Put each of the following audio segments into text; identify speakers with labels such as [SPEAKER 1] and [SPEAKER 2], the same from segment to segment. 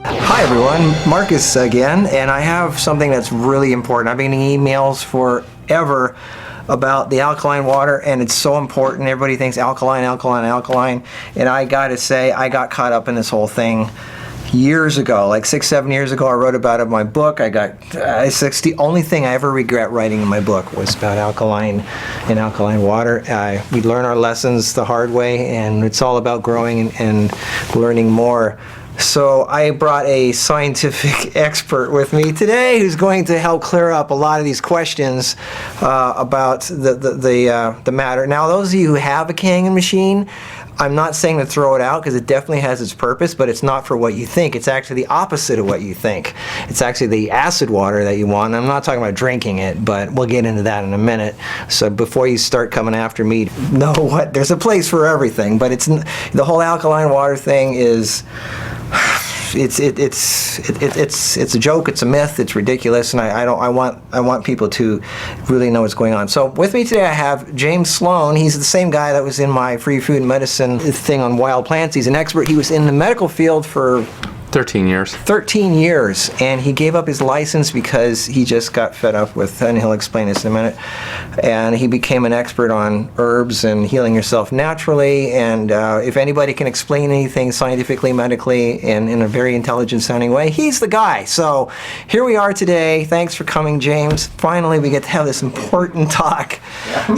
[SPEAKER 1] Hi everyone, Marcus again, and I have something that's really important. I've been getting emails forever about the alkaline water, and it's so important. Everybody thinks alkaline, and I gotta say, I got caught up in this whole thing years ago, like 6-7 years ago. I wrote about it in my book. It's the only thing I ever regret writing in my book was about alkaline and alkaline water. We learn our lessons the hard way, and it's all about growing and learning more. So I brought a scientific expert with me today who's going to help clear up a lot of these questions about the matter. Now, those of you who have a Kangen machine, I'm not saying to throw it out because it definitely has its purpose, but it's not for what you think. It's actually the opposite of what you think. It's actually the acid water that you want. I'm not talking about drinking it, but we'll get into that in a minute. So before you start coming after me, know what? There's a place for everything, but the whole alkaline water thing is... It's a joke. It's a myth. It's ridiculous, and I want people to really know what's going on. So with me today I have James Sloan. He's the same guy that was in my free food and medicine thing on wild plants. He's an expert. He was in the medical field for
[SPEAKER 2] 13 years.
[SPEAKER 1] 13 years, and he gave up his license because he just got fed up with, and he'll explain this in a minute, and he became an expert on herbs and healing yourself naturally, and if anybody can explain anything scientifically, medically, and in a very intelligent sounding way, he's the guy. So here we are today. Thanks for coming, James. Finally, we get to have this important talk.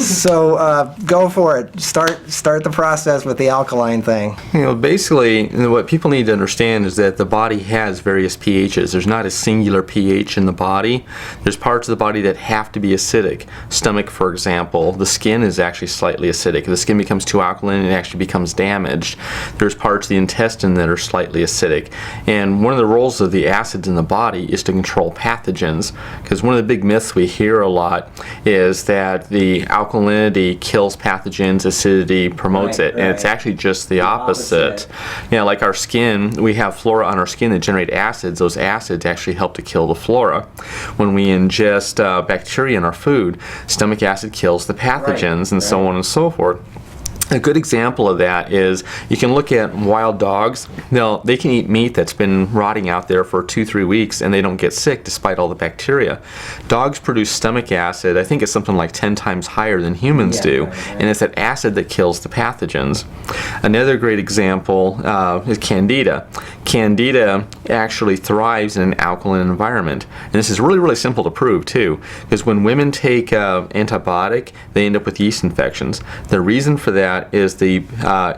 [SPEAKER 1] So go for it. Start the process with the alkaline thing.
[SPEAKER 2] You know, basically, what people need to understand is that the body has various pHs. There's not a singular pH in the body. There's parts of the body that have to be acidic. Stomach, for example, the skin is actually slightly acidic. If the skin becomes too alkaline, it actually becomes damaged. There's parts of the intestine that are slightly acidic. And one of the roles of the acids in the body is to control pathogens. Because one of the big myths we hear a lot is that the alkalinity kills pathogens, acidity promotes it. And it's actually just the opposite. Yeah, like our skin, we have flora on our skin that generate acids. Those acids actually help to kill the flora. When we ingest bacteria in our food, stomach acid kills the pathogens, and so on and so forth. A good example of that is you can look at wild dogs. Now, they can eat meat that's been rotting out there for 2-3 weeks and they don't get sick despite all the bacteria. Dogs produce stomach acid, I think it's something like 10 times higher than humans do, and it's that acid that kills the pathogens. Another great example is Candida. Candida actually thrives in an alkaline environment. And this is really, really simple to prove too, because when women take antibiotic, they end up with yeast infections. The reason for that is the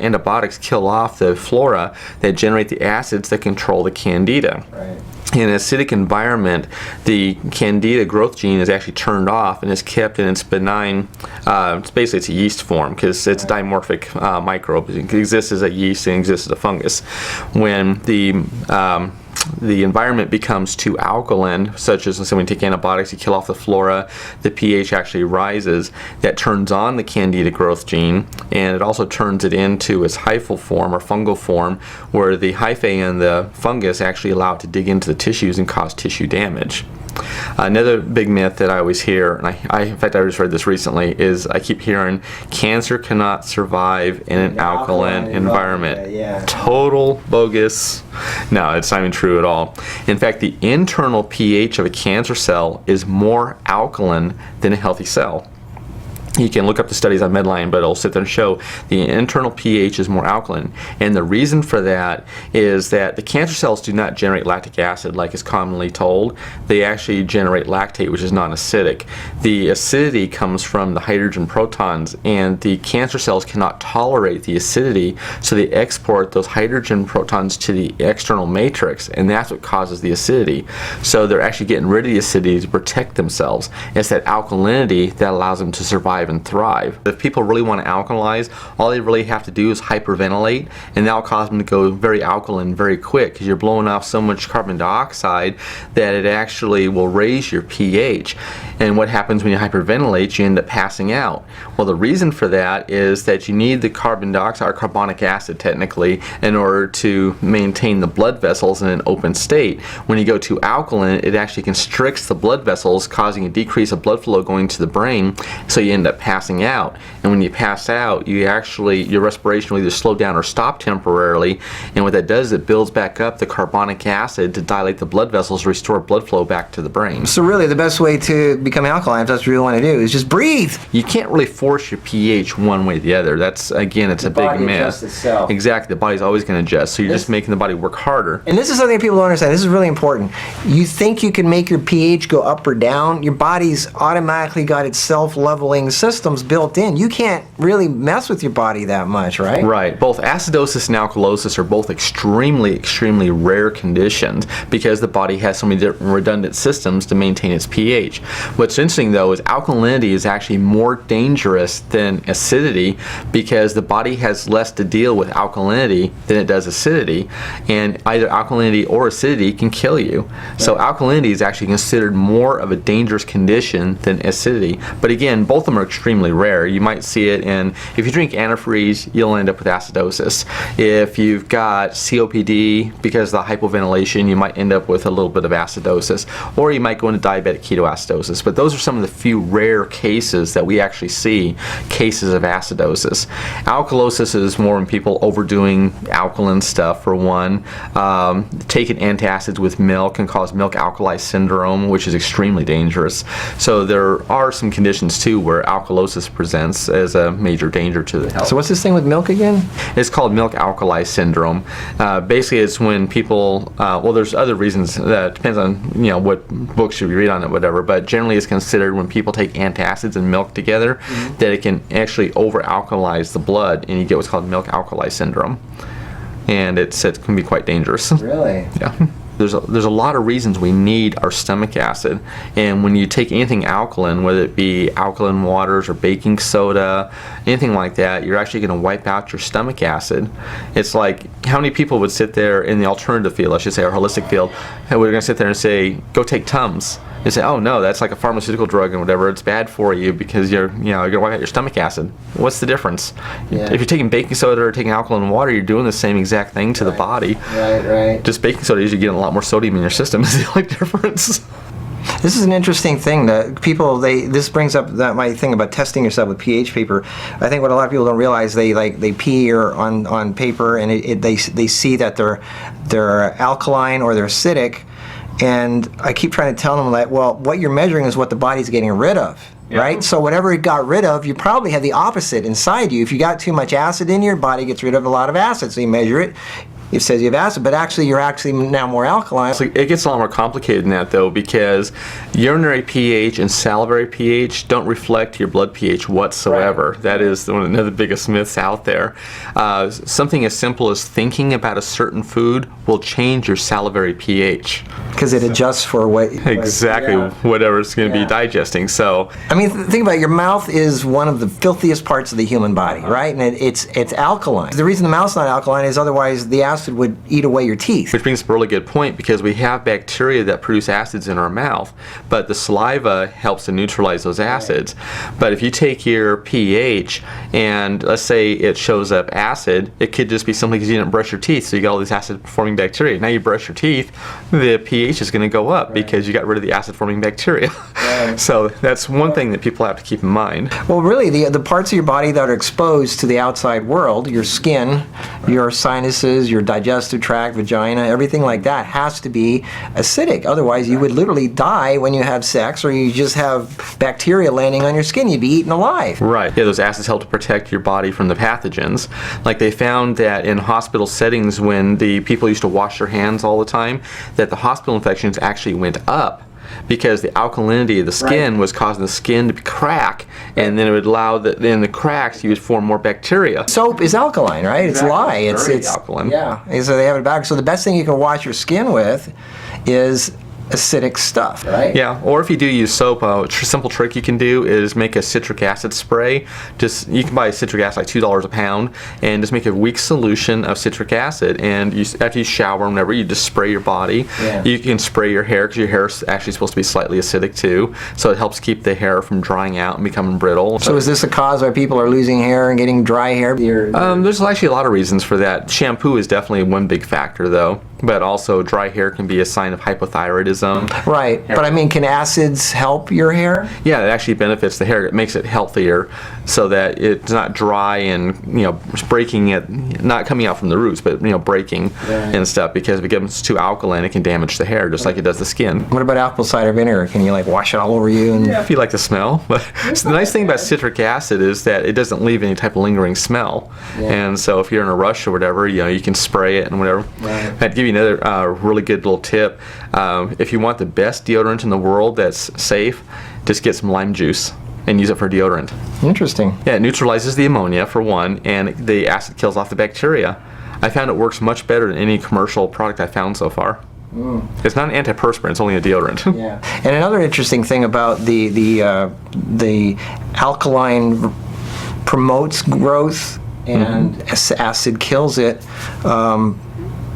[SPEAKER 2] antibiotics kill off the flora that generate the acids that control the Candida.
[SPEAKER 1] Right.
[SPEAKER 2] In an acidic environment, the Candida growth gene is actually turned off and is kept in its benign, it's a yeast form because it's a dimorphic microbe. It exists as a yeast and exists as a fungus. When the environment becomes too alkaline, such as when you take antibiotics, you kill off the flora, the pH actually rises. That turns on the Candida growth gene, and it also turns it into its hyphal form or fungal form, where the hyphae and the fungus actually allow it to dig into the tissues and cause tissue damage. Another big myth that I always hear, and in fact I just read this recently, is I keep hearing cancer cannot survive in an alkaline environment.
[SPEAKER 1] Yeah.
[SPEAKER 2] Total bogus. No, it's not even true at all. In fact, the internal pH of a cancer cell is more alkaline than a healthy cell. You can look up the studies on Medline, but it'll sit there and show the internal pH is more alkaline. And the reason for that is that the cancer cells do not generate lactic acid like is commonly told. They actually generate lactate, which is non-acidic. The acidity comes from the hydrogen protons, and the cancer cells cannot tolerate the acidity, so they export those hydrogen protons to the external matrix, and that's what causes the acidity. So they're actually getting rid of the acidity to protect themselves. It's that alkalinity that allows them to survive and thrive. If people really want to alkalize, all they really have to do is hyperventilate, and that'll cause them to go very alkaline very quick, because you're blowing off so much carbon dioxide that it actually will raise your pH. And what happens when you hyperventilate? You end up passing out. Well, the reason for that is that you need the carbon dioxide, or carbonic acid technically, in order to maintain the blood vessels in an open state. When you go too alkaline, it actually constricts the blood vessels, causing a decrease of blood flow going to the brain, so you end up passing out. And when you pass out, your respiration will either slow down or stop temporarily. And what that does is it builds back up the carbonic acid to dilate the blood vessels, restore blood flow back to the brain.
[SPEAKER 1] So really, the best way to become alkaline, if that's what you want to do, is just breathe.
[SPEAKER 2] You can't really force your pH one way or the other. That's, again, it's a big myth. Exactly. The body's always going to adjust. So you're just making the body work harder.
[SPEAKER 1] And this is something people don't understand. This is really important. You think you can make your pH go up or down. Your body's automatically got its self-leveling systems built in. You can't really mess with your body that much, right?
[SPEAKER 2] Right. Both acidosis and alkalosis are both extremely, extremely rare conditions because the body has so many different redundant systems to maintain its pH. What's interesting, though, is alkalinity is actually more dangerous than acidity because the body has less to deal with alkalinity than it does acidity, and either alkalinity or acidity can kill you. So alkalinity is actually considered more of a dangerous condition than acidity. But again, both of them are extremely rare. You might see it in, if you drink antifreeze, you'll end up with acidosis. If you've got COPD, because of the hypoventilation, you might end up with a little bit of acidosis, or you might go into diabetic ketoacidosis. But those are some of the few rare cases that we actually see cases of acidosis. Alkalosis is more when people overdoing alkaline stuff, for one. Taking antacids with milk can cause milk alkali syndrome, which is extremely dangerous. So there are some conditions too where alkalosis presents as a major danger to the health.
[SPEAKER 1] So what's this thing with milk again?
[SPEAKER 2] It's called milk alkali syndrome. Basically, it's when people, well, there's other reasons. That depends on what books you read on it, whatever. But generally, it's considered when people take antacids and milk together that it can actually over alkalize the blood, and you get what's called milk alkali syndrome. And it can be quite dangerous.
[SPEAKER 1] Really?
[SPEAKER 2] Yeah. There's a lot of reasons we need our stomach acid, and when you take anything alkaline, whether it be alkaline waters or baking soda, anything like that, you're actually going to wipe out your stomach acid. It's like, how many people would sit there in the alternative field, I should say, our holistic field, and we're going to sit there and say, go take Tums. They say, oh no, that's like a pharmaceutical drug and whatever, it's bad for you because you're going to wipe out your stomach acid. What's the difference?
[SPEAKER 1] Yeah.
[SPEAKER 2] If you're taking baking soda or taking alkaline water, you're doing the same exact thing to the body.
[SPEAKER 1] Right.
[SPEAKER 2] Just baking soda, you're getting a lot more sodium in your system is the only difference.
[SPEAKER 1] This is an interesting thing that people, this brings up my thing about testing yourself with pH paper. I think what a lot of people don't realize, they pee on paper and they see that they're alkaline or they're acidic. And I keep trying to tell them that, well, what you're measuring is what the body's getting rid of, right? So whatever it got rid of, you probably have the opposite inside you. If you got too much acid in your body, gets rid of a lot of acid. So you measure it. It says you have acid, but actually you're actually now more alkaline.
[SPEAKER 2] So it gets a lot more complicated than that, though, because urinary pH and salivary pH don't reflect your blood pH whatsoever. Right. That is one of the biggest myths out there. Something as simple as thinking about a certain food will change your salivary pH.
[SPEAKER 1] Because it adjusts for what...
[SPEAKER 2] Exactly, whatever it's going to be digesting. So,
[SPEAKER 1] I mean, think about it. Your mouth is one of the filthiest parts of the human body, right? And it's alkaline. The reason the mouth's not alkaline is otherwise the acid would eat away your teeth.
[SPEAKER 2] Which brings up a really good point, because we have bacteria that produce acids in our mouth, but the saliva helps to neutralize those acids. But if you take your pH and let's say it shows up acid, it could just be simply because you didn't brush your teeth, so you got all these acid-forming bacteria. Now you brush your teeth, the pH is going to go up because you got rid of the acid-forming bacteria. So that's one thing that people have to keep in mind.
[SPEAKER 1] Well, really, the parts of your body that are exposed to the outside world, your skin, your sinuses, your digestive tract, vagina, everything like that has to be acidic. Otherwise, you would literally die when you have sex, or you just have bacteria landing on your skin. You'd be eaten alive.
[SPEAKER 2] Right. Yeah, those acids help to protect your body from the pathogens. Like they found that in hospital settings, when the people used to wash their hands all the time, that the hospital infections actually went up, because the alkalinity of the skin was causing the skin to crack, and then it would allow in the cracks you would form more bacteria.
[SPEAKER 1] Soap is alkaline, right? It's lye. It's
[SPEAKER 2] alkaline.
[SPEAKER 1] Yeah. So they have it back. So the best thing you can wash your skin with is acidic stuff, right?
[SPEAKER 2] Yeah, or if you do use soap, a simple trick you can do is make a citric acid spray. You can buy citric acid like $2 a pound, and just make a weak solution of citric acid, and after you shower and whenever, you just spray your body. You can spray your hair, because your hair is actually supposed to be slightly acidic too, so it helps keep the hair from drying out and becoming brittle.
[SPEAKER 1] So is this a cause why people are losing hair and getting dry hair?
[SPEAKER 2] There's actually a lot of reasons for that. Shampoo is definitely one big factor, though. but also dry hair can be a sign of hypothyroidism.
[SPEAKER 1] Right. But I mean, can acids help your hair?
[SPEAKER 2] Yeah, it actually benefits the hair. It makes it healthier so that it's not dry and, breaking it, not coming out from the roots, but, breaking and stuff, because if it becomes too alkaline, it can damage the hair just like it does the skin.
[SPEAKER 1] What about apple cider vinegar? Can you like wash it all over you? And
[SPEAKER 2] Yeah, if you like the smell. But the nice thing about citric acid is that it doesn't leave any type of lingering smell. And so if you're in a rush or whatever, you can spray it and whatever.
[SPEAKER 1] Right.
[SPEAKER 2] I'd give you another really good little tip. If you want the best deodorant in the world that's safe, just get some lime juice and use it for deodorant.
[SPEAKER 1] Interesting.
[SPEAKER 2] Yeah, it neutralizes the ammonia for one, and the acid kills off the bacteria. I found it works much better than any commercial product I've found so far. It's not an antiperspirant; it's only a deodorant.
[SPEAKER 1] Yeah. And another interesting thing about the alkaline promotes growth and acid kills it.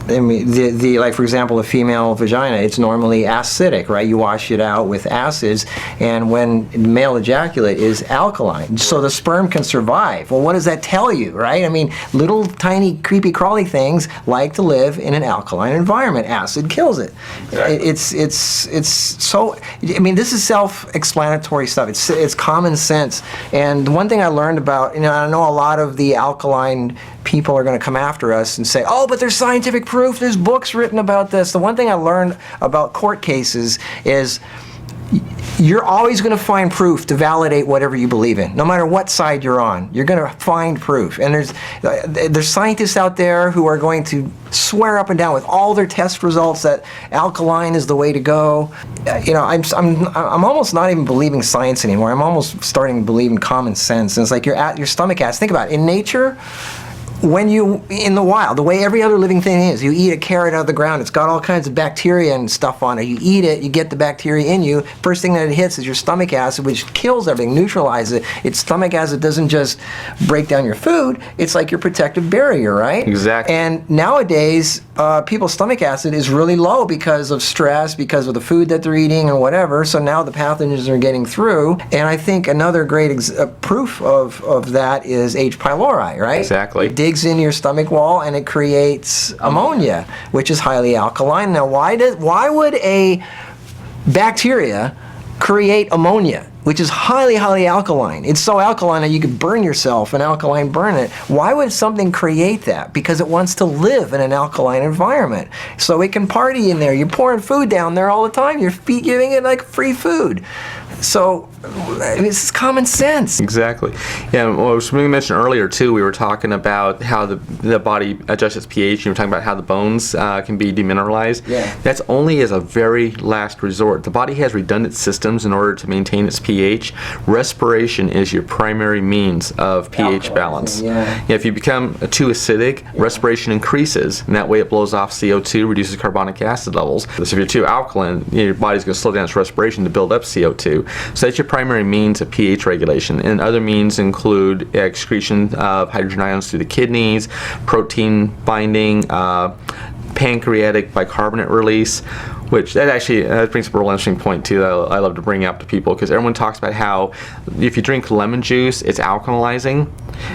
[SPEAKER 1] I mean, like for example, a female vagina, it's normally acidic, right? You wash it out with acids, and when male ejaculate is alkaline, so the sperm can survive. Well, what does that tell you, right? I mean, little tiny creepy crawly things like to live in an alkaline environment. Acid kills it.
[SPEAKER 2] Exactly.
[SPEAKER 1] It's so. I mean, this is self-explanatory stuff. It's common sense. And the one thing I learned about, I know a lot of the alkaline people are going to come after us and say, oh, but there's scientific proof, there's books written about this. The one thing I learned about court cases is you're always going to find proof to validate whatever you believe in. No matter what side you're on, you're going to find proof. And there's scientists out there who are going to swear up and down with all their test results that alkaline is the way to go. I'm almost not even believing science anymore. I'm almost starting to believe in common sense. And it's like your stomach acid. Think about it. In nature, when in the wild, the way every other living thing is, you eat a carrot out of the ground, it's got all kinds of bacteria and stuff on it. You eat it, you get the bacteria in you. First thing that it hits is your stomach acid, which kills everything, neutralizes it. Its stomach acid doesn't just break down your food, it's like your protective barrier, right?
[SPEAKER 2] Exactly.
[SPEAKER 1] And nowadays, people's stomach acid is really low because of stress, because of the food that they're eating and whatever. So now the pathogens are getting through. And I think another great proof of that is H. pylori, right?
[SPEAKER 2] Exactly.
[SPEAKER 1] It digs into your stomach wall and it creates ammonia, which is highly alkaline. Now, why would a bacteria create ammonia, which is highly, highly alkaline? It's so alkaline that you could burn yourself and alkaline burn it. Why would something create that? Because it wants to live in an alkaline environment. So it can party in there. You're pouring food down there all the time. You're giving it like free food. So this is common sense.
[SPEAKER 2] Exactly. Yeah, well, as we mentioned earlier too, we were talking about how the body adjusts its pH. You were talking about how the bones can be demineralized.
[SPEAKER 1] Yeah.
[SPEAKER 2] That's only as a very last resort. The body has redundant systems in order to maintain its pH. Respiration is your primary means of pH balance.
[SPEAKER 1] Yeah.
[SPEAKER 2] If you become too acidic, respiration increases, and that way it blows off CO2, reduces carbonic acid levels. So if you're too alkaline, your body's going to slow down its respiration to build up CO2. So that's your primary means of pH regulation. And other means include excretion of hydrogen ions through the kidneys, protein binding, pancreatic bicarbonate release, which that brings up a real interesting point too that I love to bring up to people, because everyone talks about how if you drink lemon juice, it's alkalizing,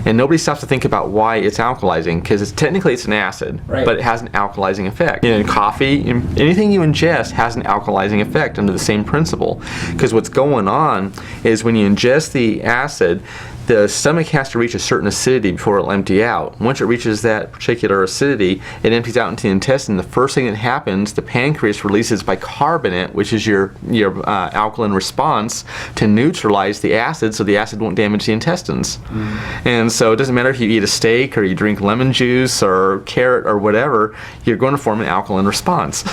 [SPEAKER 2] and nobody stops to think about why it's alkalizing, because technically it's an acid,
[SPEAKER 1] right,
[SPEAKER 2] but it has an alkalizing effect. In coffee, anything you ingest has an alkalizing effect under the same principle, because what's going on is when you ingest the acid, the stomach has to reach a certain acidity before it'll empty out. Once it reaches that particular acidity, it empties out into the intestine. The first thing that happens, the pancreas releases bicarbonate, which is your alkaline response to neutralize the acid, so the acid won't damage the intestines. And so it doesn't matter if you eat a steak or you drink lemon juice or carrot or whatever, you're going to form an alkaline response.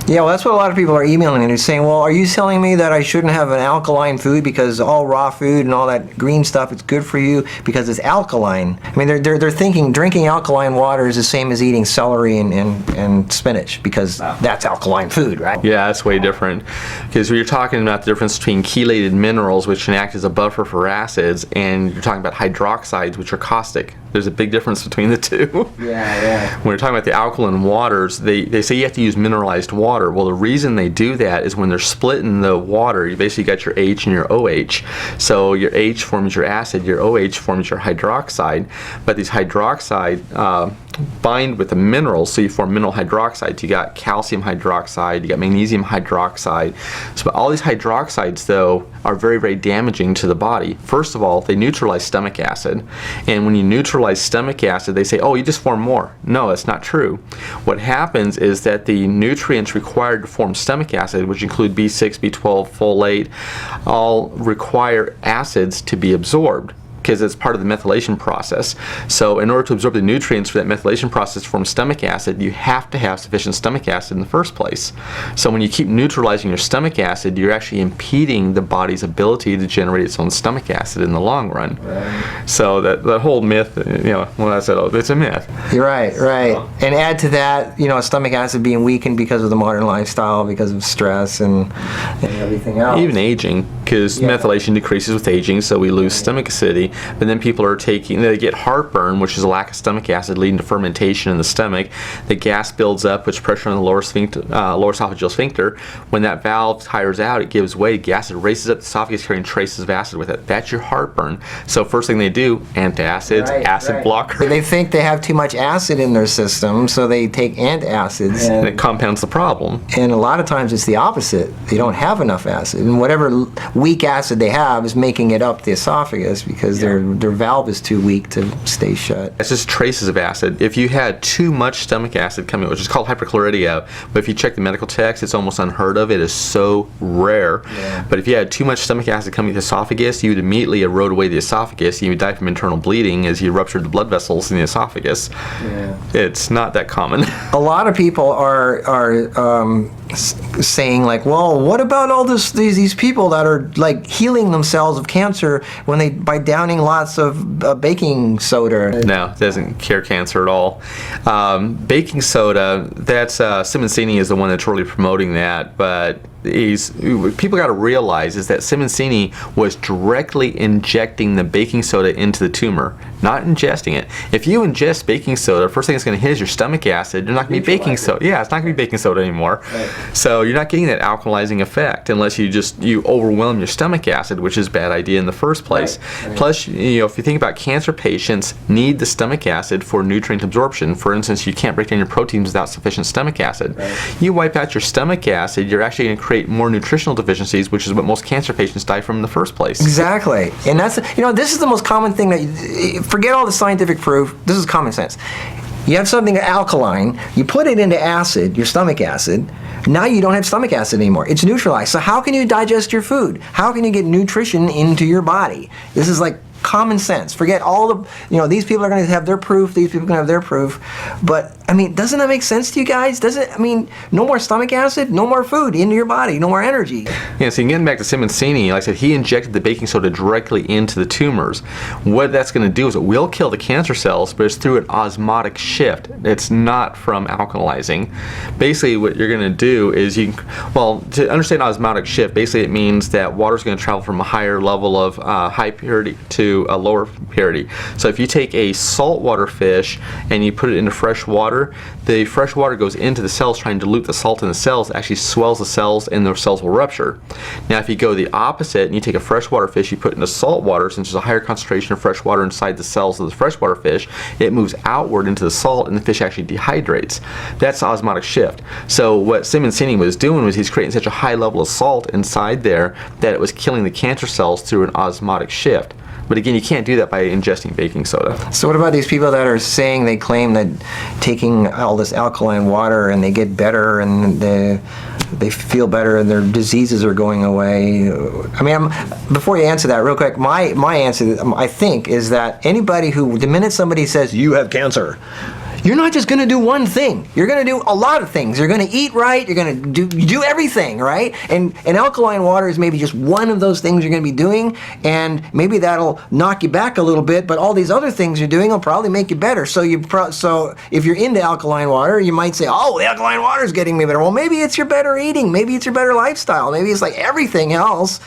[SPEAKER 1] Yeah, well, that's what a lot of people are emailing and they're saying, well, are you telling me that I shouldn't have an alkaline food because all raw food and all that green stuff, it's good for you because it's alkaline? I mean, they're thinking drinking alkaline water is the same as eating celery and spinach, because that's alkaline food, right?
[SPEAKER 2] Yeah, that's way different. Because you're talking about the difference between chelated minerals, which can act as a buffer for acids, and you're talking about hydroxides, which are caustic. There's a big difference between the two.
[SPEAKER 1] Yeah.
[SPEAKER 2] When we're talking about the alkaline waters, they say you have to use mineralized water. Well, the reason they do that is when they're splitting the water, you basically got your H and your OH. So your H forms your acid, your OH forms your hydroxide, but these hydroxide bind with the minerals, so you form mineral hydroxides. You got calcium hydroxide, you got magnesium hydroxide. So all these hydroxides, though, are very, very damaging to the body. First of all, they neutralize stomach acid, and when you neutralize stomach acid, they say, oh, you just form more. No, that's not true. What happens is that the nutrients required to form stomach acid, which include B6, B12, folate, all require acids to be absorbed, because it's part of the methylation process. So in order to absorb the nutrients for that methylation process to form stomach acid, you have to have sufficient stomach acid in the first place. So when you keep neutralizing your stomach acid, you're actually impeding the body's ability to generate its own stomach acid in the long run. Right. So that whole myth, when I said, oh, it's a myth.
[SPEAKER 1] You're right. And add to that, stomach acid being weakened because of the modern lifestyle, because of stress and everything else.
[SPEAKER 2] Even aging, because methylation decreases with aging, so we lose stomach acidity. But then people are they get heartburn, which is a lack of stomach acid leading to fermentation in the stomach. The gas builds up, puts pressure on the lower esophageal sphincter. When that valve tires out, it gives way. Gas races up the esophagus, carrying traces of acid with it. That's your heartburn. So first thing they do, antacids, acid blocker.
[SPEAKER 1] They think they have too much acid in their system, so they take antacids.
[SPEAKER 2] And it compounds the problem.
[SPEAKER 1] And a lot of times it's the opposite. They don't have enough acid. And whatever weak acid they have is making it up the esophagus because their valve is too weak to stay shut.
[SPEAKER 2] It's just traces of acid. If you had too much stomach acid coming, which is called hyperchloridia, but if you check the medical text, it's almost unheard of. It is so rare. Yeah. But if you had too much stomach acid coming to the esophagus, you would immediately erode away the esophagus. You would die from internal bleeding as you ruptured the blood vessels in the esophagus. Yeah. It's not that common.
[SPEAKER 1] A lot of people are saying like, well, what about all these people that are like healing themselves of cancer by downing lots of baking soda?
[SPEAKER 2] No, it doesn't cure cancer at all. Baking soda, that's Simoncini is the one that's really promoting that, but people got to realize is that Simoncini was directly injecting the baking soda into the tumor, not ingesting it. If you ingest baking soda, first thing it's going to hit is your stomach acid. You're not going to be baking soda. Yeah, it's not going to be baking soda anymore. Right. So you're not getting that alkalizing effect unless you overwhelm your stomach acid, which is a bad idea in the first place. Right. Plus, if you think about cancer patients need the stomach acid for nutrient absorption. For instance, you can't break down your proteins without sufficient stomach acid. Right. You wipe out your stomach acid, you're actually going to create more nutritional deficiencies, which is what most cancer patients die from in the first place.
[SPEAKER 1] Exactly. And that's, this is the most common thing that, forget all the scientific proof, this is common sense. You have something alkaline, you put it into acid, your stomach acid, now you don't have stomach acid anymore. It's neutralized. So how can you digest your food? How can you get nutrition into your body? This is like common sense. Forget all the, these people are going to have their proof, these people are going to have their proof. But, doesn't that make sense to you guys? No more stomach acid, no more food into your body, no more energy.
[SPEAKER 2] Yeah, so getting back to Simoncini, like I said, he injected the baking soda directly into the tumors. What that's going to do is it will kill the cancer cells, but it's through an osmotic shift. It's not from alkalizing. Basically, what you're going to do is to understand osmotic shift, basically it means that water is going to travel from a higher level of high purity to a lower purity. So if you take a saltwater fish and you put it into fresh water, the fresh water goes into the cells trying to dilute the salt in the cells, actually swells the cells and the cells will rupture. Now if you go the opposite and you take a freshwater fish, you put it into salt water, since there's a higher concentration of fresh water inside the cells of the freshwater fish, it moves outward into the salt and the fish actually dehydrates. That's the osmotic shift. So what Simoncini was doing was he's creating such a high level of salt inside there that it was killing the cancer cells through an osmotic shift. But again, you can't do that by ingesting baking soda.
[SPEAKER 1] So what about these people that are saying they claim that taking all this alkaline water and they get better and they feel better and their diseases are going away? Before you answer that real quick, my answer, I think, is that the minute somebody says, you have cancer, you're not just going to do one thing. You're going to do a lot of things. You're going to eat right. You're going to do everything, right? And alkaline water is maybe just one of those things you're going to be doing, and maybe that'll knock you back a little bit, but all these other things you're doing will probably make you better. So if you're into alkaline water, you might say, oh, the alkaline water is getting me better. Well, maybe it's your better eating. Maybe it's your better lifestyle. Maybe it's like everything else.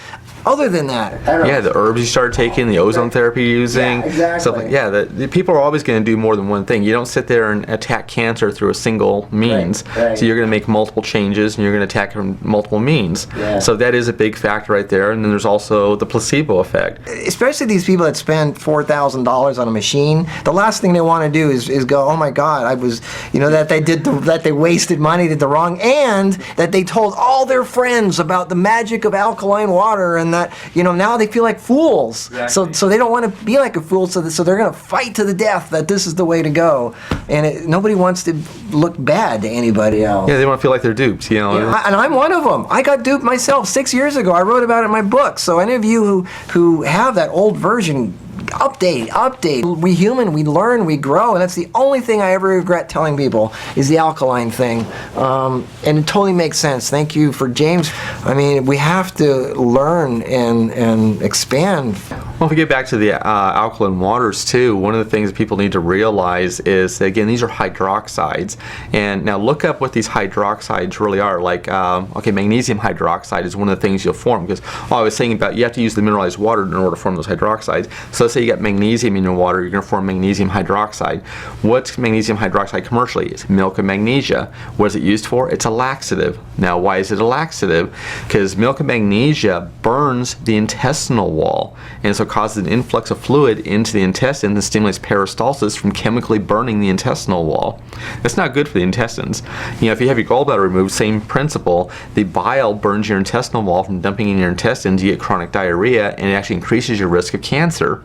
[SPEAKER 1] other than that? I don't know.
[SPEAKER 2] Yeah, the herbs you started taking, the ozone therapy you're using,
[SPEAKER 1] Yeah, exactly.
[SPEAKER 2] stuff like the people are always going to do more than one thing. You don't sit there and attack cancer through a single means.
[SPEAKER 1] Right.
[SPEAKER 2] So you're going to make multiple changes and you're going to attack from multiple means.
[SPEAKER 1] Yeah.
[SPEAKER 2] So that is a big factor right there. And then there's also the placebo effect.
[SPEAKER 1] Especially these people that spend $4,000 on a machine, the last thing they want to do is go, oh my God, I was, that they wasted money, did the wrong, and that they told all their friends about the magic of alkaline water, and that now they feel like fools.
[SPEAKER 2] Exactly.
[SPEAKER 1] So they don't want to be like a fool. So they're going to fight to the death that this is the way to go, and nobody wants to look bad to anybody else.
[SPEAKER 2] Yeah, they want to feel like they're duped,
[SPEAKER 1] And I'm one of them. I got duped myself 6 years ago. I wrote about it in my book. So any of you who have that old version, update. We human, we learn, we grow, and that's the only thing I ever regret telling people is the alkaline thing. And it totally makes sense. Thank you for James. I mean, we have to learn and expand.
[SPEAKER 2] Well, if we get back to the alkaline waters too, one of the things that people need to realize is that, again, these are hydroxides. And now look up what these hydroxides really are. Like, magnesium hydroxide is one of the things you'll form, because I was saying about you have to use the mineralized water in order to form those hydroxides. So let's say you got magnesium in your water, you're going to form magnesium hydroxide. What's magnesium hydroxide commercially? It's milk of magnesia. What is it used for? It's a laxative. Now, why is it a laxative? Because milk of magnesia burns the intestinal wall, and so causes an influx of fluid into the intestine that stimulates peristalsis from chemically burning the intestinal wall. That's not good for the intestines. If you have your gallbladder removed, same principle. The bile burns your intestinal wall from dumping in your intestines. You get chronic diarrhea, and it actually increases your risk of cancer.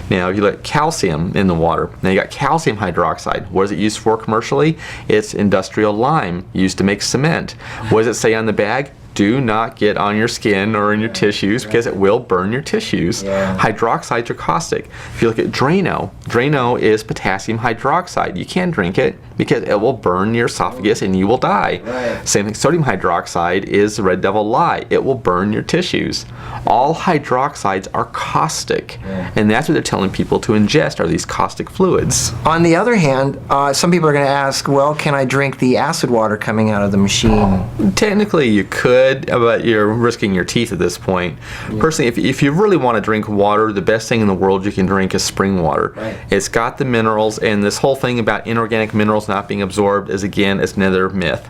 [SPEAKER 2] Now, if you let calcium in the water, now you got calcium hydroxide. What is it used for commercially? It's industrial lime used to make cement. What does it say on the bag? Do not get on your skin or in your tissues, because it will burn your tissues.
[SPEAKER 1] Yeah.
[SPEAKER 2] Hydroxides are caustic. If you look at Drano is potassium hydroxide. You can't drink it because it will burn your esophagus and you will die.
[SPEAKER 1] Right.
[SPEAKER 2] Same thing, sodium hydroxide is the red devil lye. It will burn your tissues. All hydroxides are caustic, and that's what they're telling people to ingest, are these caustic fluids.
[SPEAKER 1] On the other hand, some people are going to ask, well, can I drink the acid water coming out of the machine?
[SPEAKER 2] Technically you could, but you're risking your teeth at this point. Personally, if you really want to drink water, the best thing in the world you can drink is spring water.
[SPEAKER 1] Right.
[SPEAKER 2] It's got the minerals, and this whole thing about inorganic minerals not being absorbed is, again, it's another myth.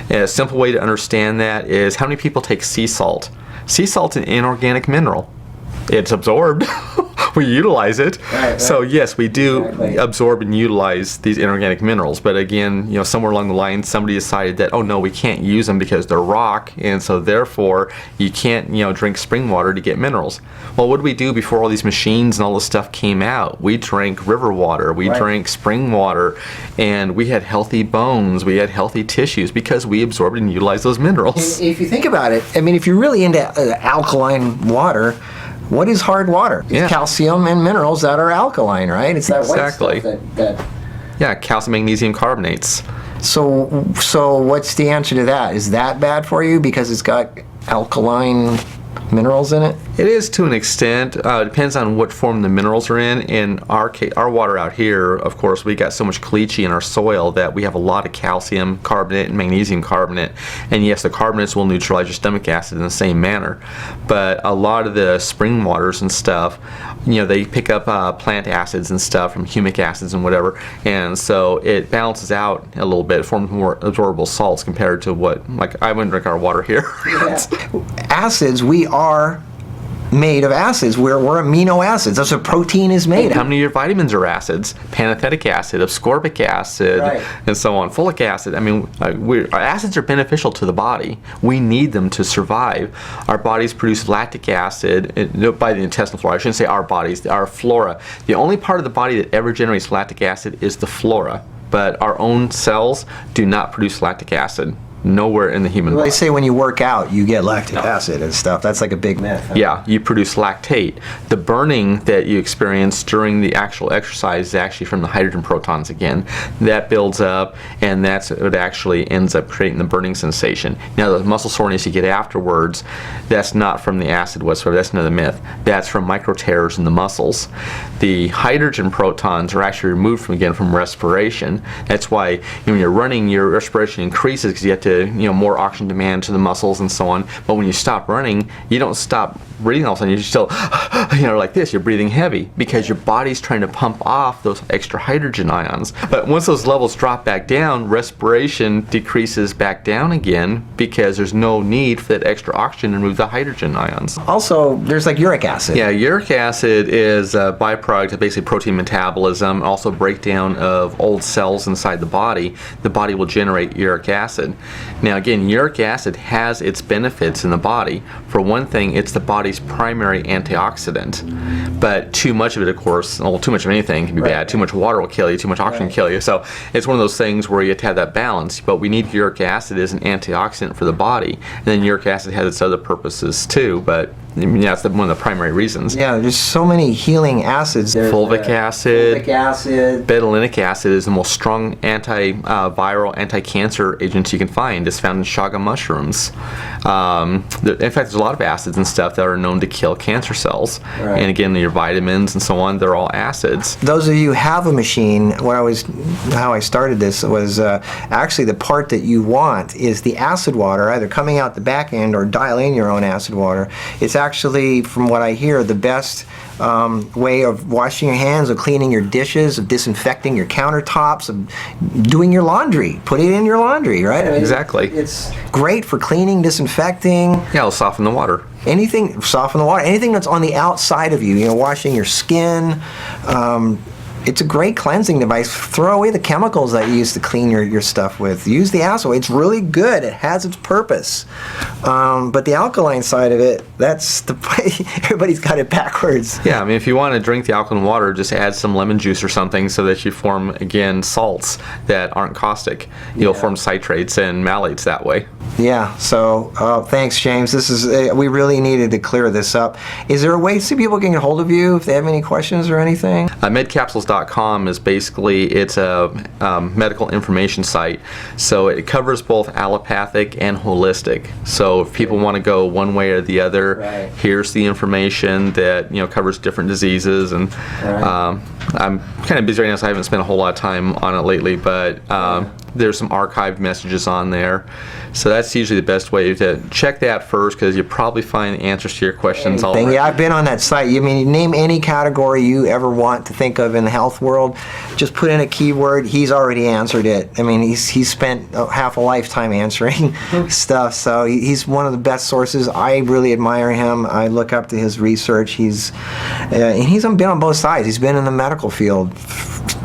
[SPEAKER 2] And a simple way to understand that is, how many people take sea salt? Sea salt's an inorganic mineral. It's absorbed. We utilize it.
[SPEAKER 1] Right.
[SPEAKER 2] So yes, we do
[SPEAKER 1] Exactly.
[SPEAKER 2] absorb and utilize these inorganic minerals. But again, somewhere along the line, somebody decided that, oh no, we can't use them because they're rock, and so therefore you can't, drink spring water to get minerals. Well, what did we do before all these machines and all this stuff came out? We drank river water, we drank spring water, and we had healthy bones, we had healthy tissues because we absorbed and utilized those minerals.
[SPEAKER 1] If you think about it, I mean, if you're really into alkaline water, what is hard water? It's calcium and minerals that are alkaline, right? It's that
[SPEAKER 2] Exactly.
[SPEAKER 1] white stuff that
[SPEAKER 2] Yeah, calcium magnesium carbonates.
[SPEAKER 1] So what's the answer to that? Is that bad for you because it's got alkaline minerals in it?
[SPEAKER 2] It is to an extent. It depends on what form the minerals are in. In our case, our water out here, of course, we got so much caliche in our soil that we have a lot of calcium carbonate and magnesium carbonate. And yes, the carbonates will neutralize your stomach acid in the same manner. But a lot of the spring waters and stuff, they pick up plant acids and stuff from humic acids and whatever. And so it balances out a little bit. It forms more absorbable salts compared to what, like, I wouldn't drink our water here.
[SPEAKER 1] Acids, we are made of acids. We're amino acids. That's what protein is made
[SPEAKER 2] How
[SPEAKER 1] of.
[SPEAKER 2] many of your vitamins are acids? Panethetic acid, ascorbic acid,
[SPEAKER 1] Right.
[SPEAKER 2] and so on. Folic acid. I mean, our acids are beneficial to the body. We need them to survive. Our bodies produce lactic acid by the intestinal flora. I shouldn't say our bodies, our flora. The only part of the body that ever generates lactic acid is the flora. But our own cells do not produce lactic acid. Nowhere in the human
[SPEAKER 1] They
[SPEAKER 2] body.
[SPEAKER 1] say when you work out, you get lactic acid and stuff. That's like a big myth. Huh?
[SPEAKER 2] Yeah, you produce lactate. The burning that you experience during the actual exercise is actually from the hydrogen protons again. That builds up, and that's what actually ends up creating the burning sensation. Now, the muscle soreness you get afterwards, that's not from the acid whatsoever. That's another myth. That's from micro tears in the muscles. The hydrogen protons are actually removed from respiration. That's why when you're running, your respiration increases because you have to more oxygen demand to the muscles and so on. But when you stop running, you don't stop breathing all of a sudden, you're still, like this, you're breathing heavy because your body's trying to pump off those extra hydrogen ions. But once those levels drop back down, respiration decreases back down again because there's no need for that extra oxygen to remove the hydrogen ions.
[SPEAKER 1] Also, there's like uric acid.
[SPEAKER 2] Yeah, uric acid is a byproduct of basically protein metabolism, also breakdown of old cells inside the body. The body will generate uric acid. Now again, uric acid has its benefits in the body. For one thing, it's the body's primary antioxidant. But too much of it, of course, well, too much of anything can be bad. Too much water will kill you, too much oxygen will kill you. So it's one of those things where you have to have that balance. But we need uric acid as an antioxidant for the body. And then uric acid has its other purposes too, but that's one of the primary reasons.
[SPEAKER 1] Yeah, there's so many healing acids. There's
[SPEAKER 2] fulvic acid,
[SPEAKER 1] acid.
[SPEAKER 2] Betulinic acid is the most strong antiviral, anti-cancer agent you can find. It's found in chaga mushrooms. In fact, there's a lot of acids and stuff that are known to kill cancer cells.
[SPEAKER 1] Right.
[SPEAKER 2] And again, your vitamins and so on, they're all acids.
[SPEAKER 1] Those of you who have a machine, how I started this was actually the part that you want is the acid water, either coming out the back end or dial in your own acid water. It's actually, from what I hear, the best way of washing your hands, of cleaning your dishes, of disinfecting your countertops, of doing your laundry. Put it in your laundry, right? I mean,
[SPEAKER 2] exactly.
[SPEAKER 1] It's great for cleaning, disinfecting.
[SPEAKER 2] Yeah, it'll soften the water.
[SPEAKER 1] Anything, soften the water. Anything that's on the outside of you, washing your skin. It's a great cleansing device. Throw away the chemicals that you used to clean your stuff with. Use the acid. It's really good. It has its purpose. But the alkaline side of it, that's the everybody's got it backwards.
[SPEAKER 2] Yeah, I mean, if you want to drink the alkaline water, just add some lemon juice or something so that you form, again, salts that aren't caustic. You'll form citrates and malates that way.
[SPEAKER 1] Yeah, so thanks, James. This is we really needed to clear this up. Is there a way so people can get hold of you if they have any questions or anything?
[SPEAKER 2] Medcapsules.com is basically, it's a medical information site. So it covers both allopathic and holistic. So if people want to go one way or the other, here's the information that covers different diseases. And I'm kind of busy right now, so I haven't spent a whole lot of time on it lately. But there's some archived messages on there. So that's usually the best way to check that first, because you probably find the answers to your questions already. Yeah,
[SPEAKER 1] I've been on that site. You name any category you ever want to think of in the health world, just put in a keyword. He's already answered it. I mean, he's spent half a lifetime answering stuff. So he's one of the best sources. I really admire him. I look up to his research. He's been on both sides. He's been in the medical field.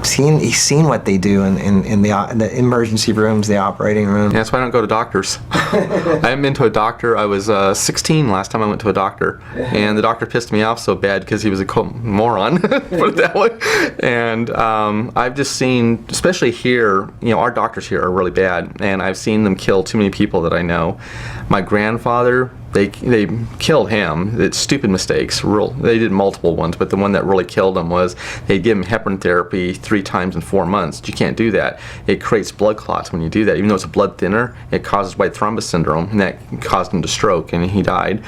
[SPEAKER 1] He's seen what they do in the emergency rooms, the operating room.
[SPEAKER 2] Yeah, that's why I don't go to doctors. I haven't been to a doctor. I was 16 last time I went to a doctor, and the doctor pissed me off so bad because he was a moron, put it that way. And I've just seen, especially here, our doctors here are really bad, and I've seen them kill too many people that I know. My grandfather, they killed him. It's stupid mistakes. They did multiple ones, but the one that really killed him was they'd give him heparin therapy 3 times in 4 months. You can't do that. It creates blood clots when you do that. Even though it's a blood thinner, it causes white thrombus syndrome, and that caused him to stroke, and he died.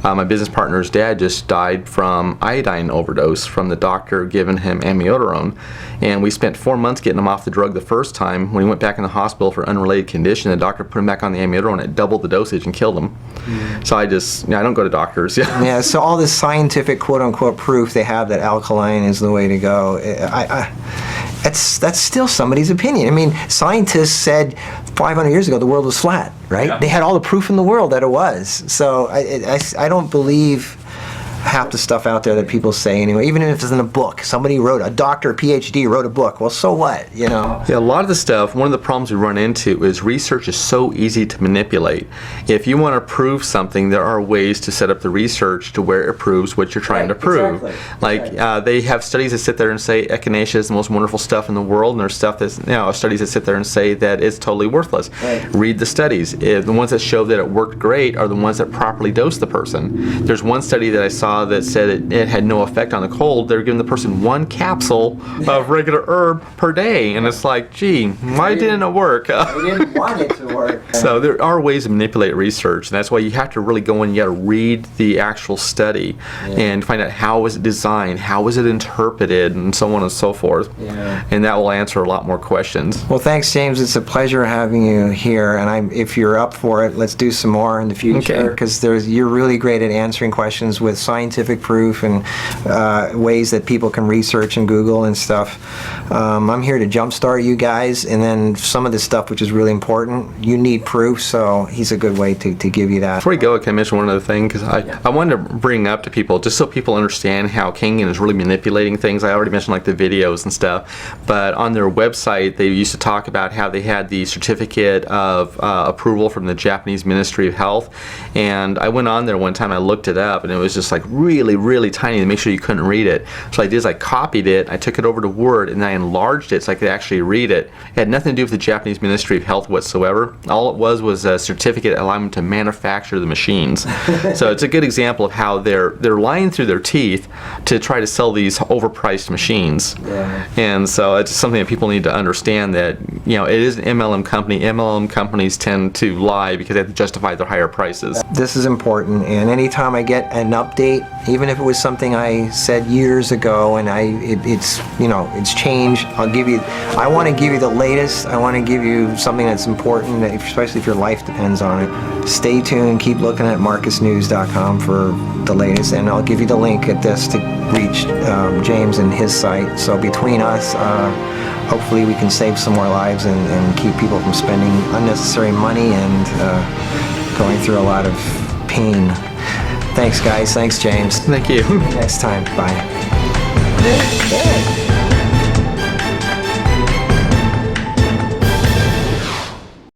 [SPEAKER 2] My business partner's dad just died from iodine overdose from the doctor giving him amiodarone, and we spent 4 months getting him off the drug the first time. When he went back in the hospital for unrelated condition, the doctor put him back on the amiodarone. It doubled the dosage and killed him. So I don't go to doctors.
[SPEAKER 1] Yeah, so all this scientific quote-unquote proof they have that alkaline is the way to go, that's still somebody's opinion. I mean, scientists said 500 years ago the world was flat, right? Yeah. They had all the proof in the world that it was. So I don't believe half the stuff out there that people say anyway, even if it's in a book. Somebody wrote, a doctor, a PhD wrote a book. Well, so what, Yeah,
[SPEAKER 2] a lot of the stuff, one of the problems we run into is research is so easy to manipulate. If you want to prove something, there are ways to set up the research to where it proves what you're trying to prove. Exactly. They have studies that sit there and say echinacea is the most wonderful stuff in the world, and there's stuff that's, studies that sit there and say that it's totally worthless. Right. Read the studies. The ones that show that it worked great are the ones that properly dose the person. There's one study that I saw saw that said it had no effect on the cold, they were giving the person 1 capsule of regular herb per day. And it's like, gee, why didn't it work?
[SPEAKER 1] We didn't want it to work.
[SPEAKER 2] So there are ways to manipulate research, and that's why you have to really go in, you got to read the actual study and find out how was it designed, how was it interpreted, and so on and so forth. And that will answer a lot more questions.
[SPEAKER 1] Well, thanks, James. It's a pleasure having you here, and if you're up for it, let's do some more in the future, because you're really great at answering questions with scientific proof and ways that people can research and Google and stuff. I'm here to jumpstart you guys, and then some of this stuff, which is really important, you need proof, so he's a good way to give you that.
[SPEAKER 2] Before we go, can I mention one other thing? Because I wanted to bring up to people, just so people understand how Kangen is really manipulating things. I already mentioned like the videos and stuff, but on their website they used to talk about how they had the certificate of approval from the Japanese Ministry of Health, and I went on there one time, I looked it up, and it was just like really, really tiny to make sure you couldn't read it. So I did is I copied it, I took it over to Word, and I enlarged it so I could actually read it. It had nothing to do with the Japanese Ministry of Health whatsoever. All it was a certificate allowing them to manufacture the machines. So it's a good example of how they're lying through their teeth to try to sell these overpriced machines. And so it's something that people need to understand, that it is an MLM company. MLM companies tend to lie because they have to justify their higher prices.
[SPEAKER 1] This is important, and anytime I get an update, even if it was something I said years ago and it's changed, I want to give you the latest. I want to give you something that's important, especially if your life depends on it. Stay tuned, keep looking at marcusnews.com for the latest, and I'll give you the link at this to reach James and his site. So between us, hopefully we can save some more lives and keep people from spending unnecessary money and going through a lot of pain. Thanks, guys. Thanks, James.
[SPEAKER 2] Thank you.
[SPEAKER 1] Next time. Bye.